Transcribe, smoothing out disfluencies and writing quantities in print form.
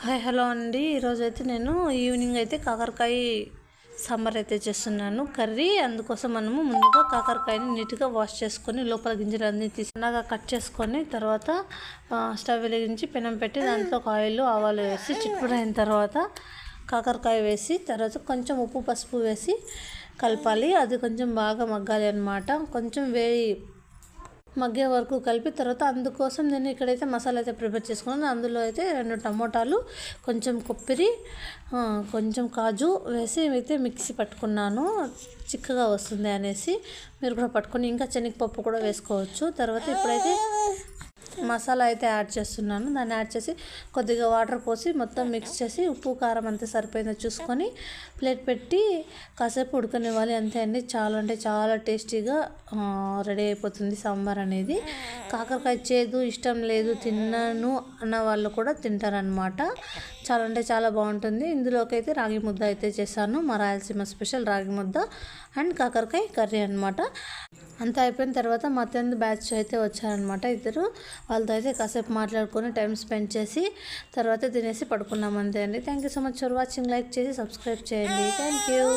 Hi hello అండి. ఈరోజైతే నేను ఈవినింగ్ అయితే కాకరకాయ సాంబార్ అయితే చేస్తున్నాను కర్రీ. అందుకోసం మనము ముందుగా కాకరకాయని నీట్గా వాష్ చేసుకొని లోపల గింజలు అన్నీ తీసినాగా కట్ చేసుకొని తర్వాత స్టవ్ వెలిగించి పెనం పెట్టి దాంట్లో ఆయిల్ ఆవాలు వేసి చిట్టుపడి అయిన తర్వాత కాకరకాయ వేసి తర్వాత కొంచెం ఉప్పు పసుపు వేసి కలపాలి. అది కొంచెం బాగా మగ్గాలి అన్నమాట. కొంచెం మగ్గే వరకు కలిపి తర్వాత అందుకోసం నేను ఇక్కడైతే మసాలా అయితే ప్రిపేర్ చేసుకున్నాను. అందులో అయితే 2 టమోటాలు, కొంచెం కొబ్బరి, కొంచెం కాజు వేసి అయితే మిక్సీ పట్టుకున్నాను. చిక్కగా వస్తుంది అనేసి మీరు కూడా పట్టుకొని ఇంకా శనగపప్పు కూడా వేసుకోవచ్చు. తర్వాత ఇప్పుడైతే మసాలా అయితే యాడ్ చేస్తున్నాను. దాన్ని యాడ్ చేసి కొద్దిగా వాటర్ పోసి మొత్తం మిక్స్ చేసి ఉప్పు కారం అంతా సరిపోయిందో చూసుకొని ప్లేట్ పెట్టి కాసేపు ఉడకనివ్వాలి. అంతే అండి. చాలా అంటే చాలా టేస్టీగా రెడీ అయిపోతుంది సాంబార్ అనేది. కాకరకాయ చేదు ఇష్టం లేదు తిన్నాను అన్న వాళ్ళు కూడా తింటారనమాట. చాలా అంటే చాలా బాగుంటుంది. ఇందులోకి అయితే రాగి ముద్ద అయితే చేశాను. మా రాయలసీమ స్పెషల్ రాగి ముద్ద అండ్ కాకరకాయ కర్రీ అనమాట. అంతా అయిపోయిన తర్వాత మా 10th బ్యాచ్ అయితే వచ్చారనమాట. ఇద్దరు వాళ్ళతో అయితే కాసేపు మాట్లాడుకొని టైం స్పెండ్ చేసి తర్వాత తినేసి పడుకున్నాం. అంతే అండి. Thank you so much for watching. Like చేసి సబ్స్క్రైబ్ చేయండి. Thank you.